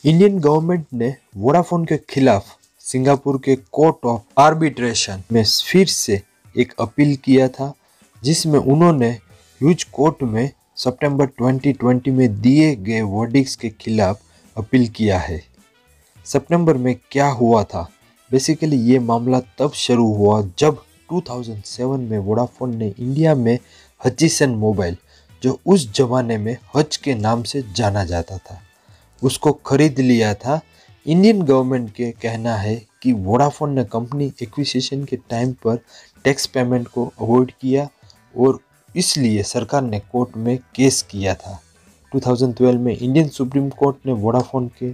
Indian government ने Vodafone के खिलाफ सिंगापुर के कोर्ट ऑफ आर्बिट्रेशन में फिर से एक अपील किया था, जिसमें उन्होंने ह्यूज कोर्ट में सितंबर 2020 में दिए गए वर्डिक्स के खिलाफ अपील किया है। सितंबर में क्या हुआ था? बेसिकली ये मामला तब शुरू हुआ जब 2007 में वोडाफोन ने इंडिया में हचिसन मोबाइल, जो उस जमाने में हच के नाम से जाना जाता था, उसको खरीद लिया था। इंडियन गवर्नमेंट के कहना है कि वोडाफोन ने कंपनी एक्विजिशन के टाइम पर टैक्स पेमेंट को अवॉइड किया और इसलिए सरकार ने कोर्ट में केस किया था। 2012 में इंडियन सुप्रीम कोर्ट ने वोडाफोन के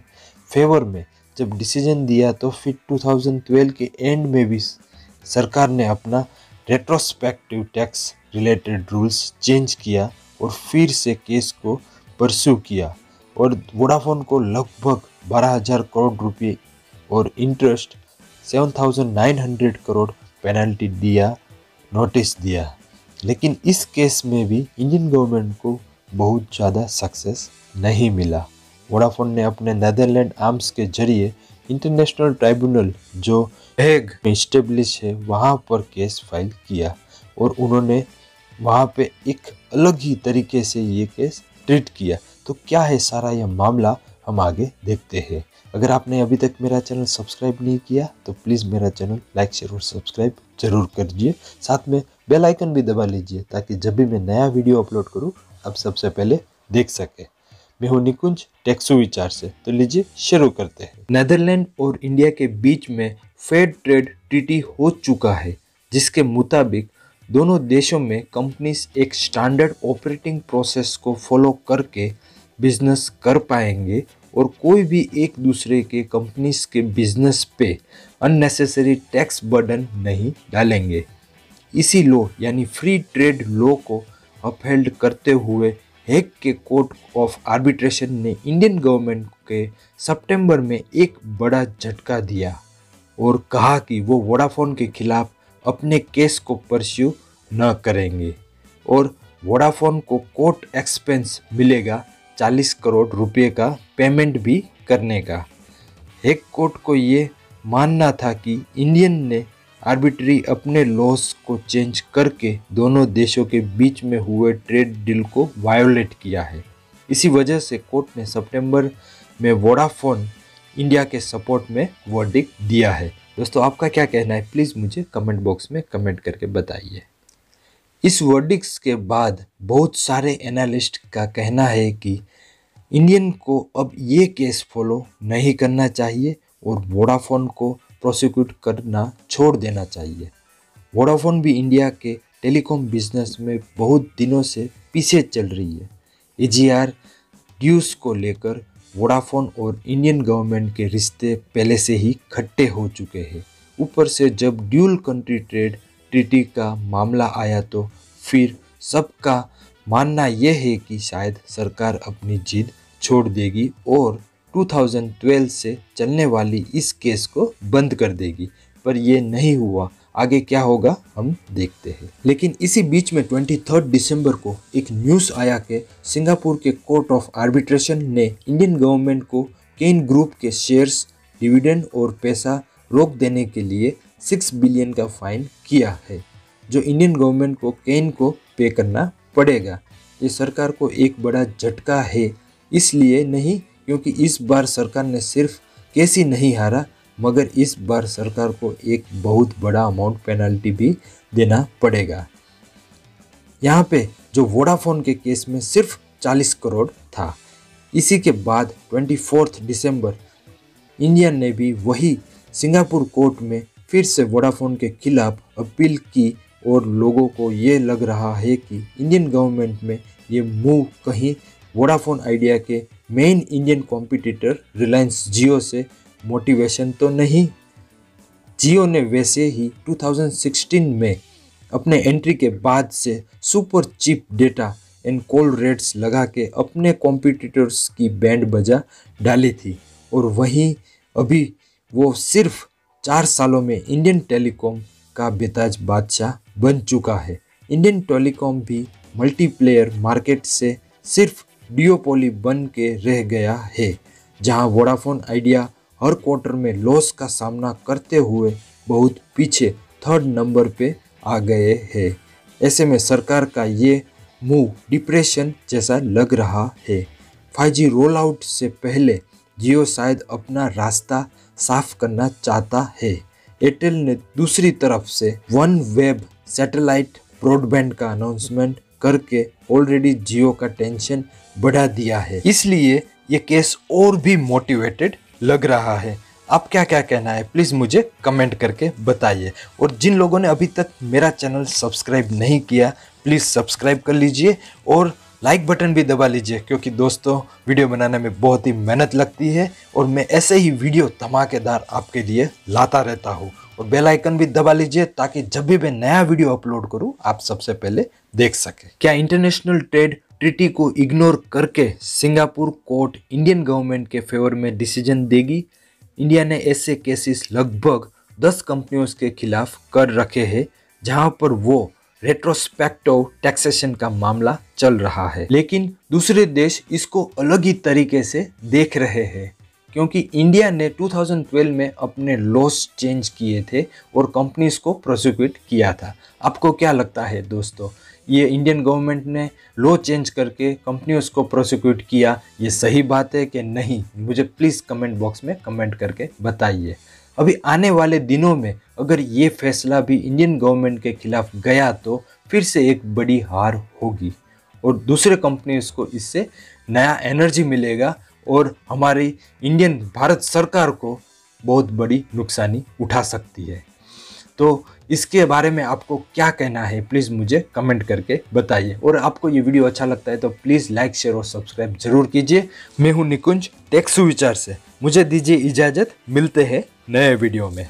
फेवर में जब डिसीजन दिया तो फिर 2012 के एंड में भी सरकार ने अपना retrospective tax related rules change किया और फिर से केस को परस्यू किया और वोडाफोन को लगभग 12,000 करोड़ रुपए और इंटरेस्ट 7,900 करोड़ पेनल्टी दिया, नोटिस दिया। लेकिन इस केस में भी इंडियन गवर्नमेंट को बहुत ज़्यादा सक्सेस नहीं मिला। वोडाफोन ने अपने नेदरलैंड आर्म्स के जरिए इंटरनेशनल ट्राइब्यूनल जो हेग में इस्टेब्लिश है वहाँ पर केस फाइल किया और उन्होंने वहाँ पे एक अलग ही तरीके से ये केस ट्रीट किया। तो क्या है सारा यह मामला, हम आगे देखते हैं। अगर आपने अभी तक मेरा चैनल सब्सक्राइब नहीं किया तो प्लीज़ मेरा चैनल लाइक शेयर और सब्सक्राइब जरूर कर दीजिए। साथ में बेल आइकन भी दबा लीजिए ताकि जब भी मैं नया वीडियो अपलोड करूं आप सबसे पहले देख सके। मैं हूं निकुंज टेक्सो विचार से। तो लीजिए शुरू करते हैं। नेदरलैंड और इंडिया के बीच में फेयर ट्रेड ट्रीटी हो चुका है, जिसके मुताबिक दोनों देशों में कंपनीज एक स्टैंडर्ड ऑपरेटिंग प्रोसेस को फॉलो करके बिजनेस कर पाएंगे और कोई भी एक दूसरे के कंपनीज के बिजनेस पे अननेसेसरी टैक्स बर्डन नहीं डालेंगे। इसी लॉ यानी फ्री ट्रेड लॉ को अपहेल्ड करते हुए हेग के कोर्ट ऑफ आर्बिट्रेशन ने इंडियन गवर्नमेंट के सितंबर में एक बड़ा झटका दिया और कहा कि वो वोडाफोन के खिलाफ अपने केस को परस्यू न करेंगे और वोडाफोन को कोर्ट एक्सपेंस मिलेगा 40 करोड़ रुपए का पेमेंट भी करने का। हेग कोर्ट को ये मानना था कि इंडियन ने आर्बिट्री अपने लॉस को चेंज करके दोनों देशों के बीच में हुए ट्रेड डील को वायोलेट किया है। इसी वजह से कोर्ट ने सितंबर में वोडाफोन इंडिया के सपोर्ट में वर्डिक्ट दिया है। दोस्तों आपका क्या कहना है, प्लीज़ मुझे कमेंट बॉक्स में कमेंट करके बताइए। इस वर्डिक्स के बाद बहुत सारे एनालिस्ट का कहना है कि इंडियन को अब ये केस फॉलो नहीं करना चाहिए और वोडाफोन को प्रोसिक्यूट करना छोड़ देना चाहिए। वोडाफोन भी इंडिया के टेलीकॉम बिजनेस में बहुत दिनों से पीछे चल रही है। एजीआर ड्यूज को लेकर वोडाफोन और इंडियन गवर्नमेंट के रिश्ते पहले से ही खट्टे हो चुके हैं। ऊपर से जब ड्यूल कंट्री ट्रेड ट्रीटी का मामला आया तो फिर सबका मानना यह है कि शायद सरकार अपनी जिद छोड़ देगी और 2012 से चलने वाली इस केस को बंद कर देगी, पर यह नहीं हुआ। आगे क्या होगा हम देखते हैं। लेकिन इसी बीच में 23 दिसंबर को एक न्यूज़ आया कि सिंगापुर के कोर्ट ऑफ आर्बिट्रेशन ने इंडियन गवर्नमेंट को केन ग्रुप के शेयर्स, डिविडेंड और पैसा रोक देने के लिए 6 बिलियन का फाइन किया है, जो इंडियन गवर्नमेंट को केन को पे करना पड़ेगा। ये सरकार को एक बड़ा झटका है, इसलिए नहीं क्योंकि इस बार सरकार ने सिर्फ केस ही नहीं हारा, मगर इस बार सरकार को एक बहुत बड़ा अमाउंट पेनल्टी भी देना पड़ेगा। यहाँ पे जो वोडाफोन के केस में सिर्फ 40 करोड़ था। इसी के बाद 24 दिसंबर इंडिया ने भी वही सिंगापुर कोर्ट में फिर से वोडाफोन के खिलाफ अपील की और लोगों को ये लग रहा है कि इंडियन गवर्नमेंट में ये मूव कहीं वोडाफोन आइडिया के मेन इंडियन कॉम्पिटिटर रिलायंस जियो से मोटिवेशन तो नहीं। जियो ने वैसे ही 2016 में अपने एंट्री के बाद से super cheap data and call rates लगा के अपने कॉम्पिटिटर्स की बैंड बजा डाली थी और वहीं अभी वो सिर्फ 4 सालों में इंडियन टेलीकॉम का बेताज बादशाह बन चुका है। इंडियन टेलीकॉम भी मल्टीप्लेयर मार्केट से सिर्फ डिओपोली बन के रह गया है। जहां वोडाफोन आइडिया हर क्वार्टर में लॉस का सामना करते हुए बहुत पीछे 3rd नंबर पे आ गए हैं। ऐसे में सरकार का ये मूव डिप्रेशन जैसा लग रहा है। 5G रोल आउट से पहले जियो शायद अपना रास्ता साफ करना चाहता है। एयरटेल ने दूसरी तरफ से वन वेब सैटेलाइट ब्रॉडबैंड का अनाउंसमेंट करके ऑलरेडी जियो का टेंशन बढ़ा दिया है, इसलिए ये केस और भी मोटिवेटेड लग रहा है। आप क्या क्या कहना है प्लीज़ मुझे कमेंट करके बताइए। और जिन लोगों ने अभी तक मेरा चैनल सब्सक्राइब नहीं किया प्लीज़ सब्सक्राइब कर लीजिए और लाइक बटन भी दबा लीजिए, क्योंकि दोस्तों वीडियो बनाने में बहुत ही मेहनत लगती है और मैं ऐसे ही वीडियो धमाकेदार आपके लिए लाता रहता हूँ। और बेल आइकन भी दबा लीजिए ताकि जब भी मैं नया वीडियो अपलोड करूँ आप सबसे पहले देख सके। क्या इंटरनेशनल ट्रेड ट्रीटी को इग्नोर करके सिंगापुर कोर्ट इंडियन गवर्नमेंट के फेवर में डिसीजन देगी? इंडिया ने ऐसे केसेस लगभग 10 कंपनियों के खिलाफ कर रखे हैं जहां पर वो रेट्रोस्पेक्टिव टैक्सेशन का मामला चल रहा है, लेकिन दूसरे देश इसको अलग ही तरीके से देख रहे हैं, क्योंकि इंडिया ने 2012 में अपने लॉस चेंज किए थे और कंपनीज को प्रोसिक्यूट किया था। आपको क्या लगता है दोस्तों, ये इंडियन गवर्नमेंट ने लॉ चेंज करके कंपनियों को प्रोसिक्यूट किया, ये सही बात है कि नहीं? मुझे प्लीज़ कमेंट बॉक्स में कमेंट करके बताइए। अभी आने वाले दिनों में अगर ये फैसला भी इंडियन गवर्नमेंट के खिलाफ गया तो फिर से एक बड़ी हार होगी और दूसरे कंपनीज को इससे नया एनर्जी मिलेगा और हमारी इंडियन भारत सरकार को बहुत बड़ी नुकसानी उठा सकती है। तो इसके बारे में आपको क्या कहना है प्लीज़ मुझे कमेंट करके बताइए। और आपको ये वीडियो अच्छा लगता है तो प्लीज़ लाइक शेयर और सब्सक्राइब जरूर कीजिए। मैं हूँ निकुंज टेक सुविचार से, मुझे दीजिए इजाज़त, मिलते हैं नए वीडियो में।